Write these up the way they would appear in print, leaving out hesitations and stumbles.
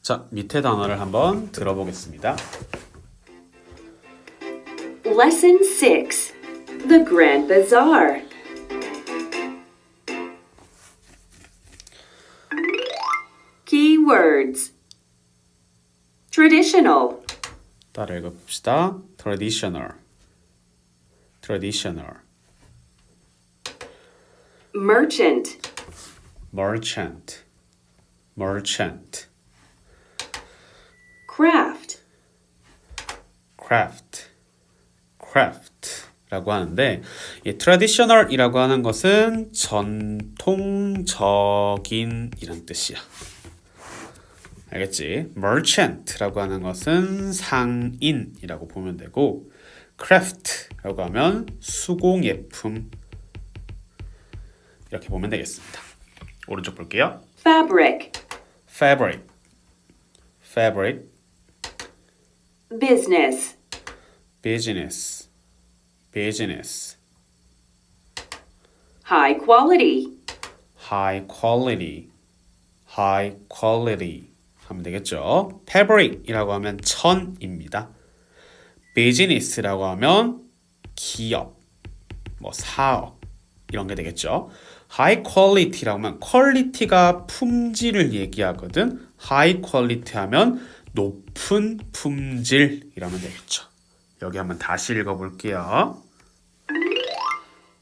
자, 밑에 단어를 한번 들어보겠습니다. Lesson 6. The Grand Bazaar. Keywords. Traditional. 따라 읽어봅시다. traditional, traditional, Merchant. merchant, merchant, Craft. craft, craft라고 하는데 이 traditional이라고 하는 것은 전통적인 이란 뜻이야. 알겠지? merchant라고 하는 것은 상인이라고 보면 되고 craft라고 하면 수공예품 이렇게 보면 되겠습니다. 오른쪽 볼게요. Fabric. fabric, fabric, Business. business, business, High quality. high quality, high quality 하면 되겠죠. fabric이라고 하면 천입니다. business라고 하면 기업, 뭐 사업 이런 게 되겠죠. high quality라고 하면 퀄리티가 품질을 얘기하거든. high quality 하면 높은 품질 이라면 되겠죠. 여기 한번 다시 읽어볼게요.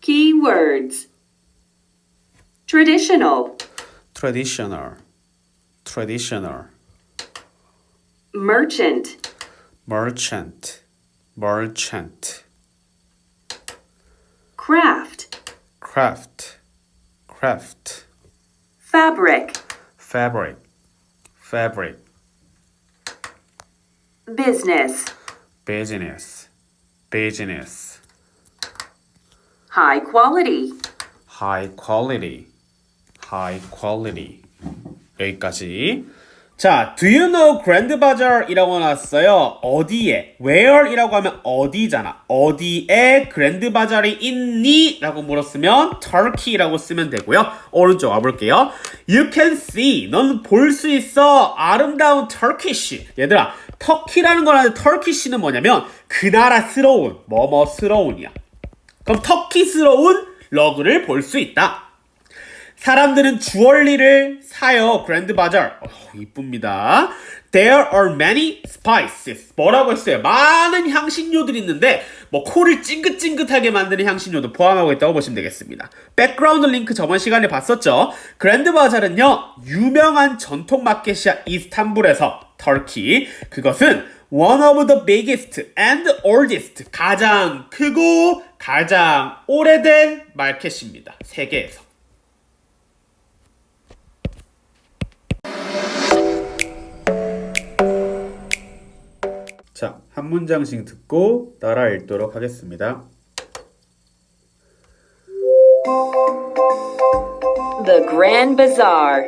Keywords. Traditional. traditional, traditional, Merchant. merchant, merchant, Craft. craft, craft, Fabric. fabric, fabric, Business. business, business, High quality. high quality, high quality. 여기까지. 자, do you know Grand Bazaar이라고 나왔어요. 어디에? where이라고 하면 어디잖아. 어디에 Grand Bazaar이 있니? 라고 물었으면 Turkey라고 쓰면 되고요. 오른쪽 와볼게요. You can see. 넌 볼 수 있어. 아름다운 Turkish. 얘들아, 터키라는 거라는 Turkish는 뭐냐면 그 나라스러운, 뭐뭐스러운이야. 그럼 터키스러운 러그를 볼 수 있다. 사람들은 주얼리를 사요. 그랜드 바자르. 이쁩니다. There are many spices. 뭐라고 했어요? 많은 향신료들이 있는데 뭐 코를 찡긋찡긋하게 만드는 향신료도 포함하고 있다고 보시면 되겠습니다. 백그라운드 링크 저번 시간에 봤었죠? 그랜드 바자르는요. 유명한 전통 마켓이야. 이스탄불에서 터키. 그것은 one of the biggest and oldest. 가장 크고 가장 오래된 마켓입니다. 세계에서. 자, 한 문장씩 듣고 따라 읽도록 하겠습니다. The Grand Bazaar.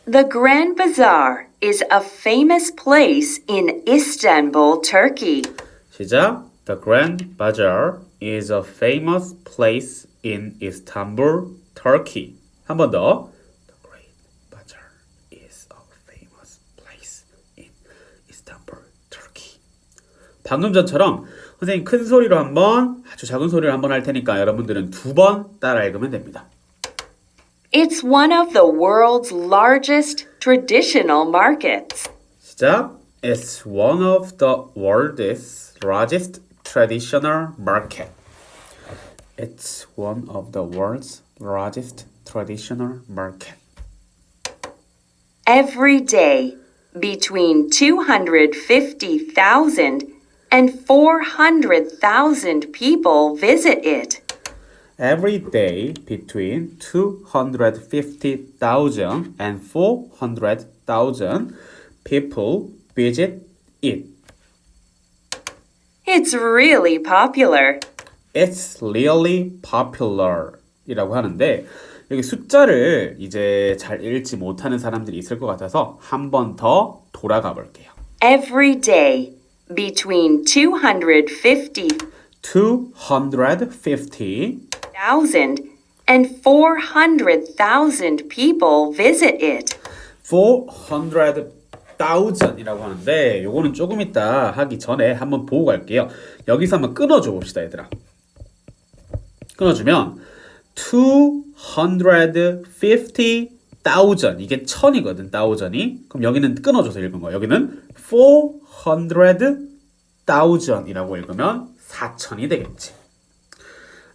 The Grand Bazaar is a famous place in Istanbul, Turkey. 시작. The Grand Bazaar is a famous place in Istanbul, Turkey. 한 번 더. The Great Bazaar is a famous place in Istanbul, Turkey. 방금 전처럼 선생님 큰 소리로 한 번, 아주 작은 소리로 한 번 할 테니까 여러분들은 두 번 따라 읽으면 됩니다. It's one of the world's largest traditional markets. 시작. It's one of the world's largest traditional market. It's one of the world's largest traditional market. Every day, between 250,000 and 400,000 people visit it. Every day between 250,000 and 400,000 people visit it. It's really popular. It's really popular 이라고 하는데 여기 숫자를 이제 잘 읽지 못하는 사람들이 있을 것 같아서 한 번 더 돌아가 볼게요. Every day, between 250,000 250,000 and 400,000 people visit it. 400,000이라고 하는데 요거는 조금 이따 하기 전에 한번 보고 갈게요. 여기서 한번 끊어줘 봅시다, 얘들아. 끊어주면 250,000 이게 1000이거든, 1000이. 그럼 여기는 끊어줘서 읽은 거예요. 여기는 400,000이라고 읽으면 4000이 되겠지.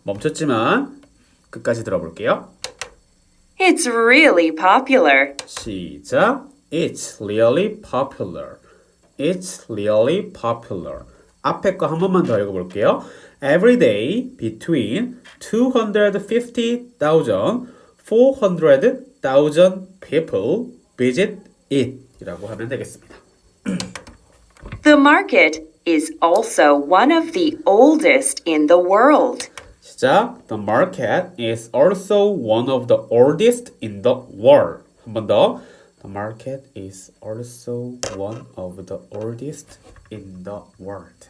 멈췄지만 끝까지 들어볼게요. It's really popular. 시작. It's really popular. It's really popular. 앞에 거 한 번만 더 읽어볼게요. Every day between 250,000, 400,000 people visit it 이라고 하면 되겠습니다. The market is also one of the oldest in the world. 시작. The market is also one of the oldest in the world. 한 번 더. The market is also one of the oldest in the world.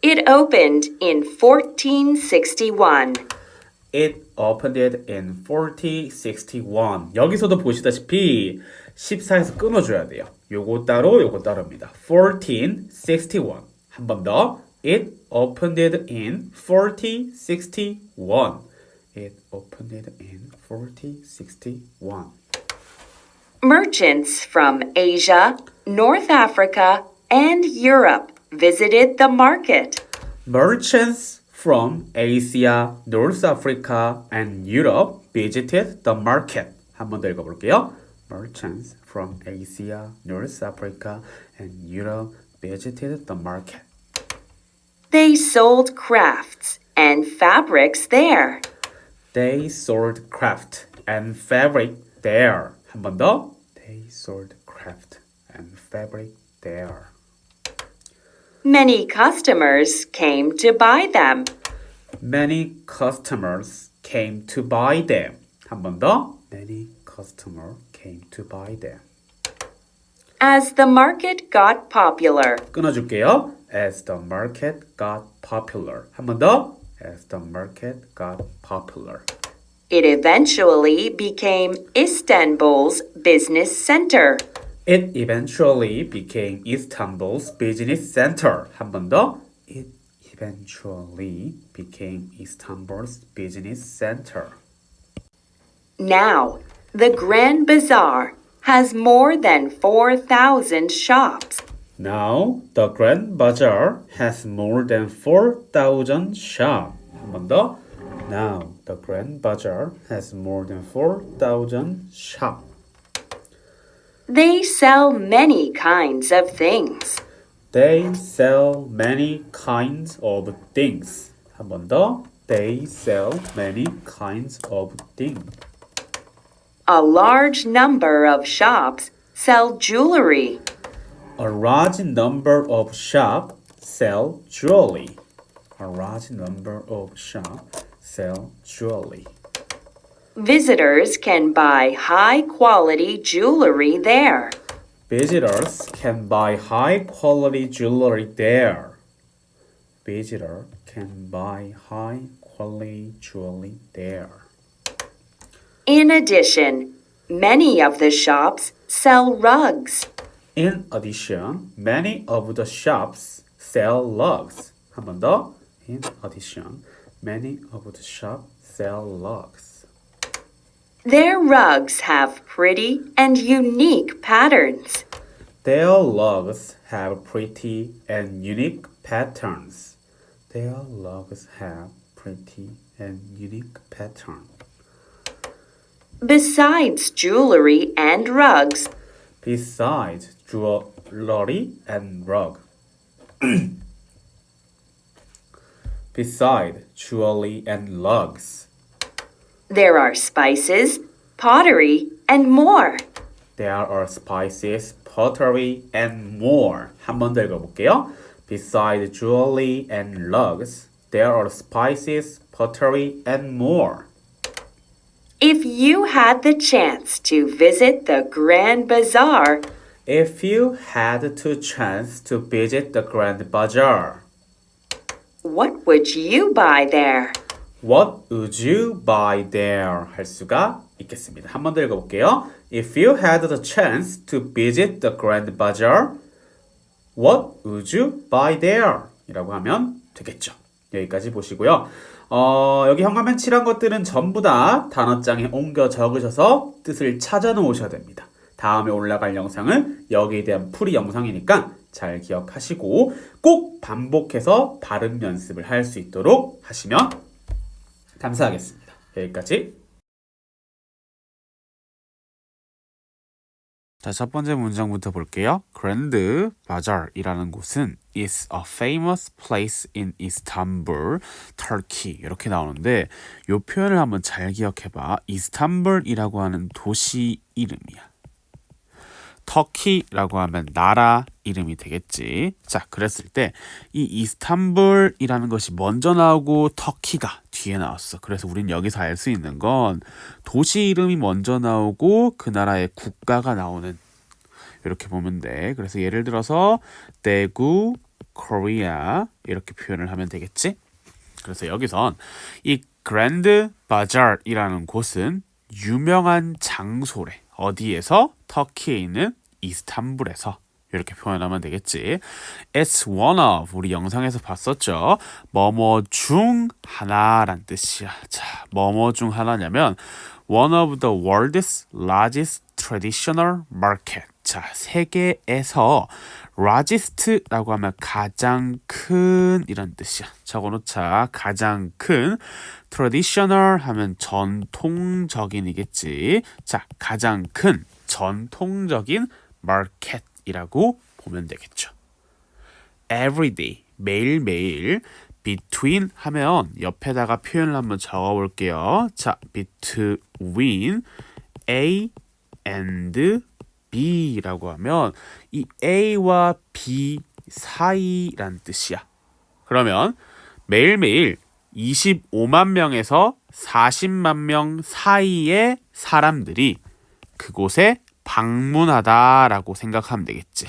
It opened in 1461. It opened it in 1461. 여기서도 보시다시피 14에서 끊어줘야 돼요. 요거 따로입니다. 1461. 한 번 더. It opened it in 1461. It opened it in 1461. Merchants from Asia, North Africa, and Europe visited the market. Merchants from Asia, North Africa, and Europe visited the market. 한 번 더 읽어볼게요. Merchants from Asia, North Africa, and Europe visited the market. They sold crafts and fabrics there. They sold craft and fabric there. 한 번 더. They sold craft and fabric there. Many customers came to buy them. Many customers came to buy them. 한 번 더. Many customers came to buy them. As the market got popular, 끊어줄게요. As the market got popular. 한 번 더. As the market got popular. it eventually became Istanbul's business center. It eventually became Istanbul's business center. 한 번 더. It eventually became Istanbul's business center. Now, the Grand Bazaar has more than 4,000 shops. Now, the Grand Bazaar has more than 4,000 shops. 한 번 더. Now, the Grand Bazaar has more than 4,000 shops. They sell many kinds of things. They sell many kinds of things. 한 번 더. They sell many kinds of things. A large number of shops sell jewelry. A large number of shops sell jewelry. A large number of shops sell jewelry. Visitors can buy high-quality jewelry there. Visitors can buy high-quality jewelry there. Visitors can buy high-quality jewelry there. In addition, many of the shops sell rugs. In addition, many of the shops sell rugs. 한 번 더. In addition, many of the shops sell rugs. Their rugs have pretty and unique patterns. Their rugs have pretty and unique patterns. Their rugs have pretty and unique patterns. Besides jewelry and rugs, Besides jewelry and rug. Besides jewelry and rugs. there are spices, pottery, and more. There are spices, pottery, and more. 한 번 더 읽어볼게요. Besides jewelry and rugs, there are spices, pottery, and more. If you had the chance to visit the Grand Bazaar, If you had the chance to visit the Grand Bazaar, what would you buy there? What would you buy there? 할 수가 있겠습니다. 한 번 더 읽어볼게요. If you had the chance to visit the Grand Bazaar, what would you buy there? 이라고 하면 되겠죠. 여기까지 보시고요. 여기 현관면 칠한 것들은 전부 다 단어장에 옮겨 적으셔서 뜻을 찾아 놓으셔야 됩니다. 다음에 올라갈 영상은 여기에 대한 풀이 영상이니까 잘 기억하시고 꼭 반복해서 발음 연습을 할 수 있도록 하시면 감사하겠습니다. 여기까지. 자, 첫 번째 문장부터 볼게요. Grand Bazaar이라는 곳은 is a famous place in Istanbul, Turkey 이렇게 나오는데 이 표현을 한번 잘 기억해봐. 이스탄불이라고 하는 도시 이름이야. 터키라고 하면 나라 이름이 되겠지. 자, 그랬을 때 이 이스탄불이라는 것이 먼저 나오고 터키가 뒤에 나왔어. 그래서 우린 여기서 알 수 있는 건 도시 이름이 먼저 나오고 그 나라의 국가가 나오는 이렇게 보면 돼. 그래서 예를 들어서 대구, 코리아 이렇게 표현을 하면 되겠지. 그래서 여기선 이 그랜드 바자르이라는 곳은 유명한 장소래. 어디에서? 터키에 있는 이스탄불에서 이렇게 표현하면 되겠지. It's one of 우리 영상에서 봤었죠. 뭐뭐 중 하나란 뜻이야. 자, 뭐뭐 중 하나냐면 one of the world's largest traditional market. 자, 세계에서 largest라고 하면 가장 큰 이런 뜻이야. 적어놓자. 가장 큰 traditional 하면 전통적인이겠지. 자, 가장 큰 전통적인 market이라고 보면 되겠죠. everyday 매일매일 between 하면 옆에다가 표현을 한번 적어볼게요. 자, between A and B라고 하면 이 A와 B 사이란 뜻이야. 그러면 매일매일 25만 명에서 40만 명 사이의 사람들이 그곳에 방문하다라고 생각하면 되겠지.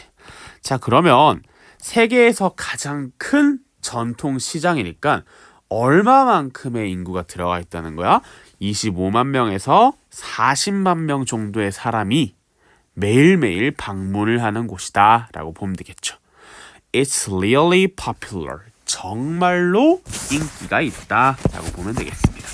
자, 그러면 세계에서 가장 큰 전통 시장이니까 얼마만큼의 인구가 들어가 있다는 거야? 25만 명에서 40만 명 정도의 사람이 매일매일 방문을 하는 곳이다 라고 보면 되겠죠. It's really popular. 정말로 인기가 있다 라고 보면 되겠습니다.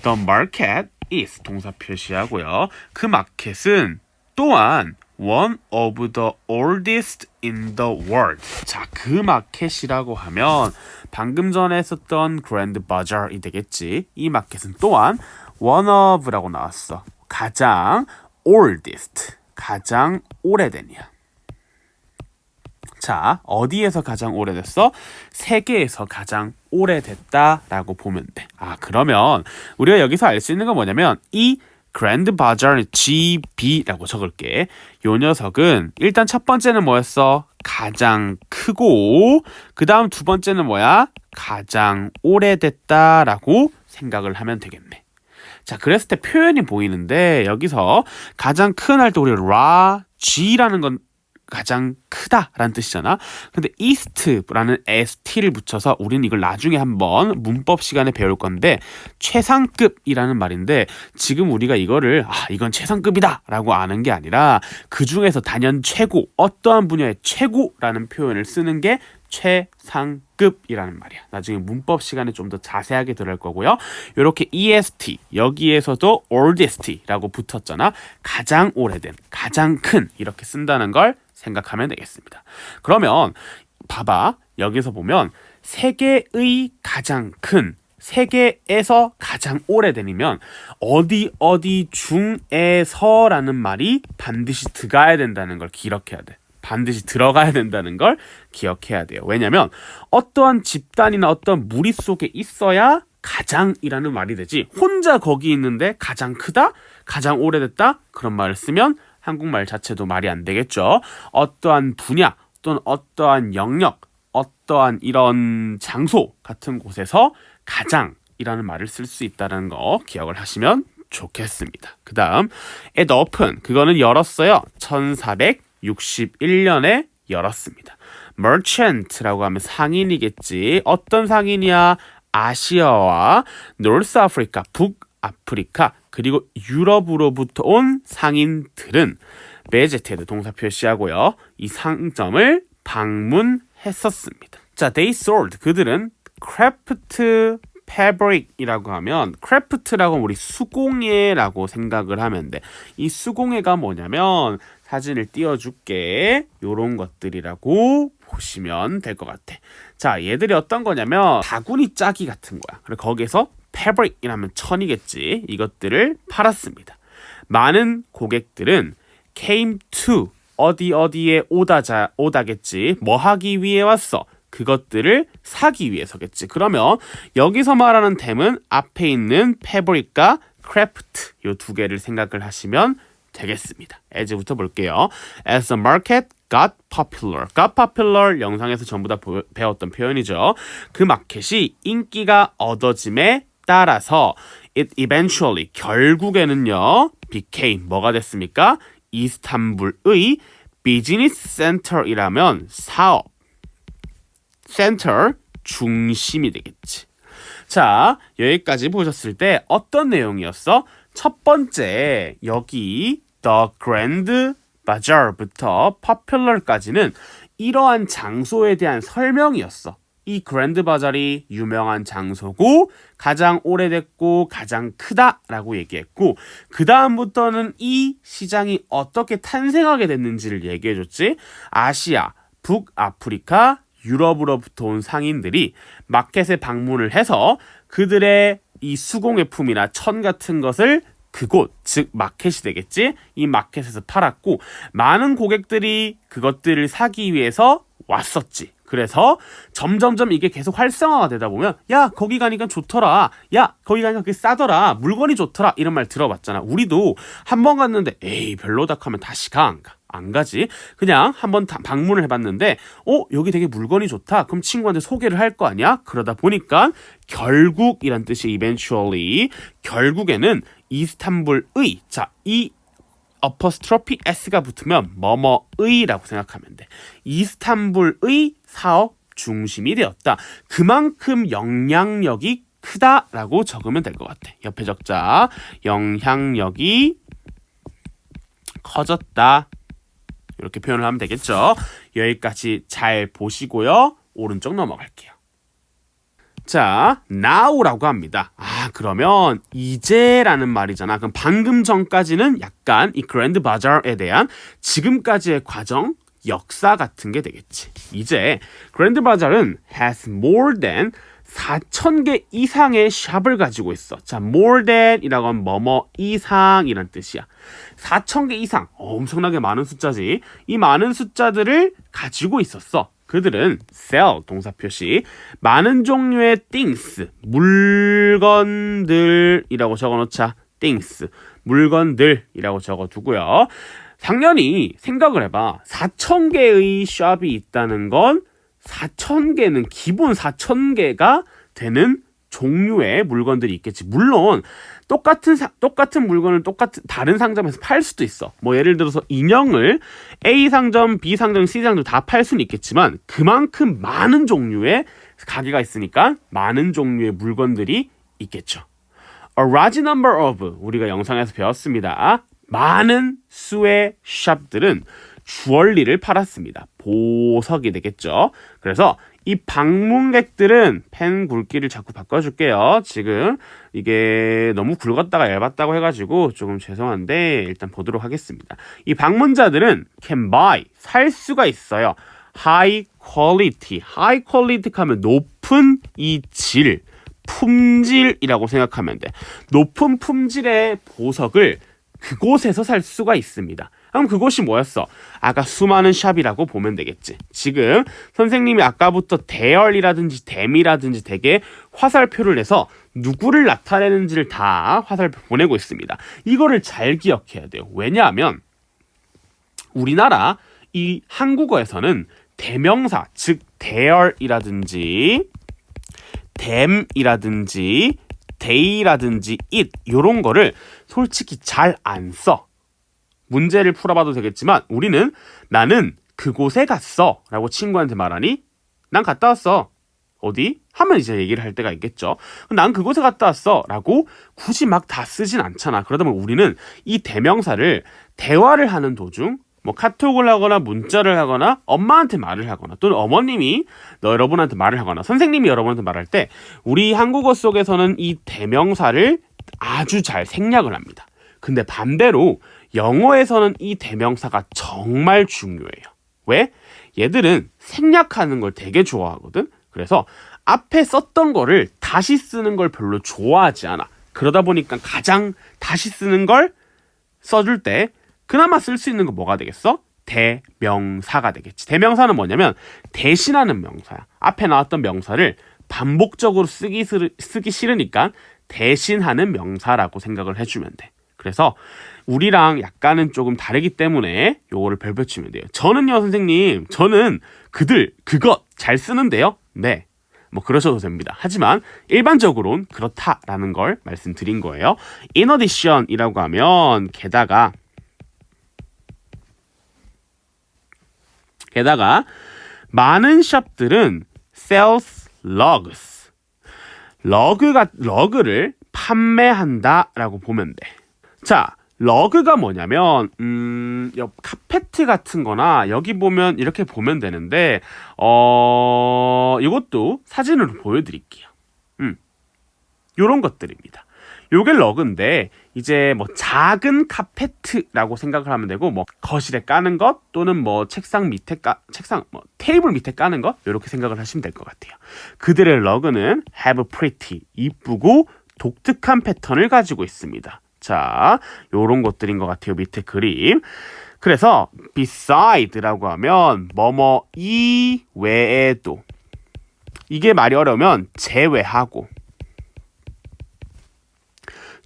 The market is 동사 표시하고요. 그 마켓은 또한 one of the oldest in the world. 자, 그 마켓이라고 하면 방금 전에 썼던 Grand Bazaar이 되겠지. 이 마켓은 또한 one of라고 나왔어. 가장 oldest, 가장 오래된이야. 자, 어디에서 가장 오래됐어? 세계에서 가장 오래됐다라고 보면 돼. 아, 그러면 우리가 여기서 알 수 있는 건 뭐냐면 이 Grand Bazaar GB라고 적을게. 요 녀석은 일단 첫 번째는 뭐였어? 가장 크고 그 다음 두 번째는 뭐야? 가장 오래됐다라고 생각을 하면 되겠네. 자, 그랬을 때 표현이 보이는데 여기서 가장 큰 할 때 우리 G라는 건 가장 크다라는 뜻이잖아. 근데 east라는 st를 붙여서 우리는 이걸 나중에 한번 문법 시간에 배울 건데 최상급이라는 말인데 지금 우리가 이거를 이건 최상급이다 라고 아는 게 아니라 그 중에서 단연 최고, 어떠한 분야의 최고라는 표현을 쓰는 게 최상급이라는 말이야. 나중에 문법 시간에 좀 더 자세하게 들을 거고요. 이렇게 EST 여기에서도 oldest라고 붙었잖아. 가장 오래된, 가장 큰 이렇게 쓴다는 걸 생각하면 되겠습니다. 그러면 봐봐. 여기서 보면 세계의 가장 큰, 세계에서 가장 오래된이면 어디 중에서라는 말이 반드시 들어가야 된다는 걸 기억해야 돼. 반드시 들어가야 된다는 걸 기억해야 돼요. 왜냐면 어떠한 집단이나 어떤 무리 속에 있어야 가장이라는 말이 되지. 혼자 거기 있는데 가장 크다? 가장 오래됐다? 그런 말을 쓰면 한국말 자체도 말이 안 되겠죠. 어떠한 분야 또는 어떠한 영역, 어떠한 이런 장소 같은 곳에서 가장이라는 말을 쓸 수 있다는 거 기억을 하시면 좋겠습니다. 그 다음 it open, 그거는 열었어요. 1461년에 열었습니다. merchant라고 하면 상인이겠지. 어떤 상인이야? 아시아와 노스 아프리카, 북아프리카, 그리고 유럽으로부터 온 상인들은 visited 동사 표시하고요. 이 상점을 방문했었습니다. 자, they sold 그들은 craft fabric이라고 하면 craft라고 우리 수공예라고 생각을 하면 돼. 이 수공예가 뭐냐면 사진을 띄워줄게. 요런 것들이라고 보시면 될 것 같아. 자, 얘들이 어떤 거냐면 바구니 짜기 같은 거야. 그리고 거기서 fabric이라면 천이겠지. 이것들을 팔았습니다. 많은 고객들은 came to 어디에 오다겠지. 뭐 하기 위해 왔어? 그것들을 사기 위해서겠지. 그러면 여기서 말하는 템은 앞에 있는 fabric과 craft 요 두 개를 생각을 하시면 되겠습니다. as부터 볼게요. As the market got popular 영상에서 전부 다 배웠던 표현이죠. 그 마켓이 인기가 얻어짐에 따라서 it eventually 결국에는요 became 뭐가 됐습니까? 이스탄불의 비즈니스 센터이라면 사업 센터 중심이 되겠지. 자, 여기까지 보셨을 때 어떤 내용이었어? 첫 번째 여기 The Grand Bazaar부터 Popular까지는 이러한 장소에 대한 설명이었어. 이 그랜드 바자리 유명한 장소고 가장 오래됐고 가장 크다라고 얘기했고 그 다음부터는 이 시장이 어떻게 탄생하게 됐는지를 얘기해줬지. 아시아, 북아프리카, 유럽으로부터 온 상인들이 마켓에 방문을 해서 그들의 이 수공예품이나 천 같은 것을 그곳, 즉 마켓이 되겠지. 이 마켓에서 팔았고 많은 고객들이 그것들을 사기 위해서 왔었지. 그래서 점점점 이게 계속 활성화가 되다 보면 야 거기 가니까 좋더라, 야 거기 가니까 그게 싸더라, 물건이 좋더라 이런 말 들어봤잖아. 우리도 한 번 갔는데 에이 별로다 하면 다시 가 안 가? 안 가지. 그냥 한번 방문을 해봤는데 여기 되게 물건이 좋다 그럼 친구한테 소개를 할 거 아니야. 그러다 보니까 결국이란 뜻이 eventually 결국에는 이스탄불의 이 어퍼스트로피 S가 붙으면 뭐뭐의라고 생각하면 돼. 이스탄불의 사업 중심이 되었다. 그만큼 영향력이 크다라고 적으면 될 것 같아. 옆에 적자. 영향력이 커졌다. 이렇게 표현을 하면 되겠죠. 여기까지 잘 보시고요. 오른쪽 넘어갈게요. 자, now라고 합니다. 그러면 이제라는 말이잖아. 그럼 방금 전까지는 약간 이 그랜드 바자르에 대한 지금까지의 과정, 역사 같은 게 되겠지. 이제 그랜드 바자르는 has more than 4,000개 이상의 샵을 가지고 있어. 자, more than 이라고 하면 뭐뭐 이상이란 뜻이야. 4,000개 이상. 엄청나게 많은 숫자지. 이 많은 숫자들을 가지고 있었어. 그들은 sell 동사 표시 많은 종류의 things 물건들이라고 적어놓자. things 물건들이라고 적어두고요. 당연히 생각을 해봐. 4,000개의 샵이 있다는 건 4,000개는 기본 4,000개가 되는 종류의 물건들이 있겠지. 물론 똑같은 물건을 다른 상점에서 팔 수도 있어. 뭐 예를 들어서 인형을 A 상점, B 상점, C 상점 다 팔 수는 있겠지만 그만큼 많은 종류의 가게가 있으니까 많은 종류의 물건들이 있겠죠. A large number of 우리가 영상에서 배웠습니다. 많은 수의 샵들은 주얼리를 팔았습니다. 보석이 되겠죠. 그래서 이 방문객들은 펜 굵기를 자꾸 바꿔줄게요. 지금 이게 너무 굵었다가 얇았다고 해가지고 조금 죄송한데 일단 보도록 하겠습니다. 이 방문자들은 can buy 살 수가 있어요. high quality 하면 높은 이 질, 품질이라고 생각하면 돼. 높은 품질의 보석을 그곳에서 살 수가 있습니다. 그럼 그곳이 뭐였어? 아까 수많은 샵이라고 보면 되겠지. 지금 선생님이 아까부터 대열이라든지 댐이라든지 되게 화살표를 내서 누구를 나타내는지를 다 화살표 보내고 있습니다. 이거를 잘 기억해야 돼요. 왜냐하면 우리나라 이 한국어에서는 대명사, 즉 대열이라든지 댐이라든지 데이라든지 it 이런 거를 솔직히 잘 안 써. 문제를 풀어봐도 되겠지만 우리는 나는 그곳에 갔어 라고 친구한테 말하니 난 갔다 왔어. 어디? 하면 이제 얘기를 할 때가 있겠죠. 난 그곳에 갔다 왔어 라고 굳이 막 다 쓰진 않잖아. 그러다 보면 우리는 이 대명사를 대화를 하는 도중 뭐 카톡을 하거나 문자를 하거나 엄마한테 말을 하거나 또는 어머님이 여러분한테 말을 하거나 선생님이 여러분한테 말할 때 우리 한국어 속에서는 이 대명사를 아주 잘 생략을 합니다. 근데 반대로 영어에서는 이 대명사가 정말 중요해요. 왜? 얘들은 생략하는 걸 되게 좋아하거든. 그래서 앞에 썼던 거를 다시 쓰는 걸 별로 좋아하지 않아. 그러다 보니까 가장 다시 쓰는 걸 써줄 때 그나마 쓸 수 있는 거 뭐가 되겠어? 대명사가 되겠지. 대명사는 뭐냐면 대신하는 명사야. 앞에 나왔던 명사를 반복적으로 쓰기 싫으니까 대신하는 명사라고 생각을 해주면 돼. 그래서 우리랑 약간은 조금 다르기 때문에 요거를 별표치면 돼요. 저는요 선생님, 저는 그것 잘 쓰는데요. 네, 뭐 그러셔도 됩니다. 하지만 일반적으로는 그렇다라는 걸 말씀드린 거예요. In addition이라고 하면 게다가 많은 샵들은 sells rugs. 러그를 판매한다라고 보면 돼. 자, 러그가 뭐냐면 카페트 같은 거나 여기 보면 이렇게 보면 되는데 이것도 사진으로 보여드릴게요. 요런 것들입니다. 요게 러그인데 이제 뭐 작은 카페트라고 생각을 하면 되고 뭐 거실에 까는 것 또는 뭐 책상 밑에 테이블 밑에 까는 것 이렇게 생각을 하시면 될 것 같아요. 그들의 러그는 have pretty 이쁘고 독특한 패턴을 가지고 있습니다. 자, 요런 것들인 것 같아요. 밑에 그림. 그래서 beside라고 하면 뭐뭐 이외에도 이게 말이 어려우면 제외하고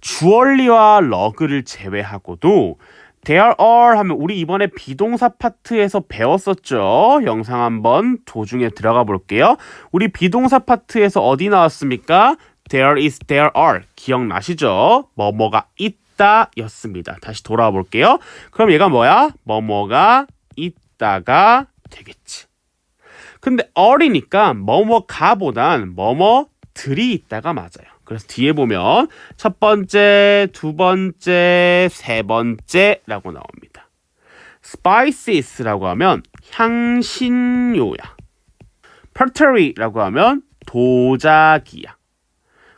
주얼리와 러그를 제외하고도 there are 하면 우리 이번에 비동사 파트에서 배웠었죠. 영상 한번 도중에 들어가 볼게요. 우리 비동사 파트에서 어디 나왔습니까? There is, there are. 기억나시죠? 뭐뭐가 있다 였습니다. 다시 돌아와 볼게요. 그럼 얘가 뭐야? 뭐뭐가 있다가 되겠지. 근데 are이니까 뭐뭐가보단 뭐뭐들이 있다가 맞아요. 그래서 뒤에 보면 첫 번째, 두 번째, 세 번째라고 나옵니다. spices라고 하면 향신료야. pottery라고 하면 도자기야.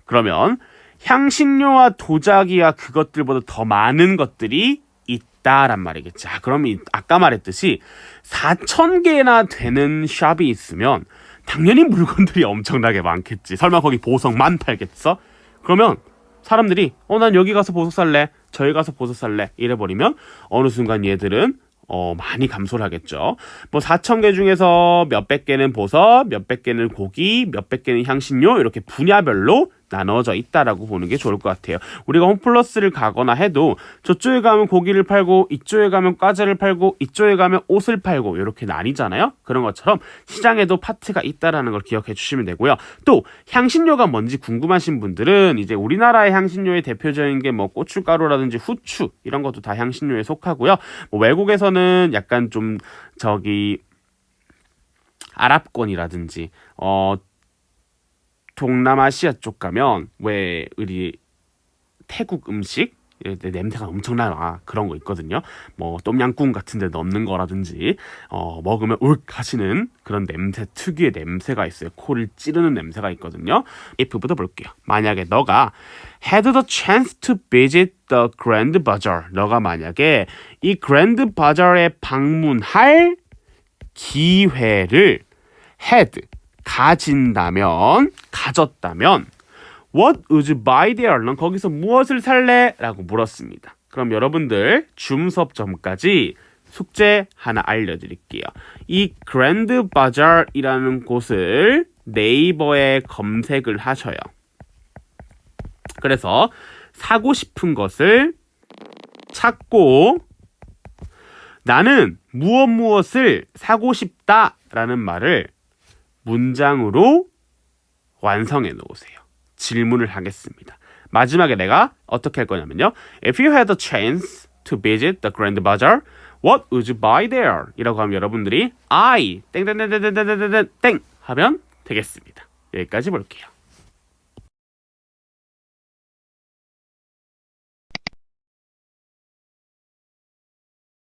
그러면 향신료와 도자기와 그것들보다 더 많은 것들이 있다란 말이겠지. 그럼 아까 말했듯이 4,000개나 되는 샵이 있으면 당연히 물건들이 엄청나게 많겠지. 설마 거기 보석만 팔겠어? 그러면 사람들이 난 여기 가서 보석 살래, 저기 가서 보석 살래 이래버리면 어느 순간 얘들은 많이 감소를 하겠죠. 뭐 4,000개 중에서 몇백 개는 보석, 몇백 개는 고기, 몇백 개는 향신료 이렇게 분야별로 나눠져 있다라고 보는 게 좋을 것 같아요. 우리가 홈플러스를 가거나 해도 저쪽에 가면 고기를 팔고 이쪽에 가면 과자를 팔고 이쪽에 가면 옷을 팔고 이렇게 나뉘잖아요. 그런 것처럼 시장에도 파트가 있다라는 걸 기억해 주시면 되고요. 또 향신료가 뭔지 궁금하신 분들은 이제 우리나라의 향신료의 대표적인 게 뭐 고춧가루라든지 후추 이런 것도 다 향신료에 속하고요. 뭐 외국에서는 약간 좀 아랍권이라든지 동남아시아 쪽 가면 왜 우리 태국 음식 냄새가 엄청나 그런 거 있거든요. 뭐 똠양꿍 같은 데 넣는 거라든지 먹으면 울 하시는 그런 냄새 특유의 냄새가 있어요. 코를 찌르는 냄새가 있거든요. if부터 볼게요. 만약에 너가 had the chance to visit the Grand Bazaar, 너가 만약에 이 Grand Bazaar에 방문할 기회를 had 가졌다면 What would you buy there? 넌 거기서 무엇을 살래? 라고 물었습니다. 그럼 여러분들 줌 수업 전까지 숙제 하나 알려드릴게요. 이 그랜드 바자르이라는 곳을 네이버에 검색을 하셔요. 그래서 사고 싶은 것을 찾고 나는 무엇을 사고 싶다라는 말을 문장으로 완성해 놓으세요. 질문을 하겠습니다. 마지막에 내가 어떻게 할 거냐면요. If you had a chance to visit the Grand Bazaar, what would you buy there? 이라고 하면 여러분들이 I 땡땡땡땡땡땡땡 하면 되겠습니다. 여기까지 볼게요.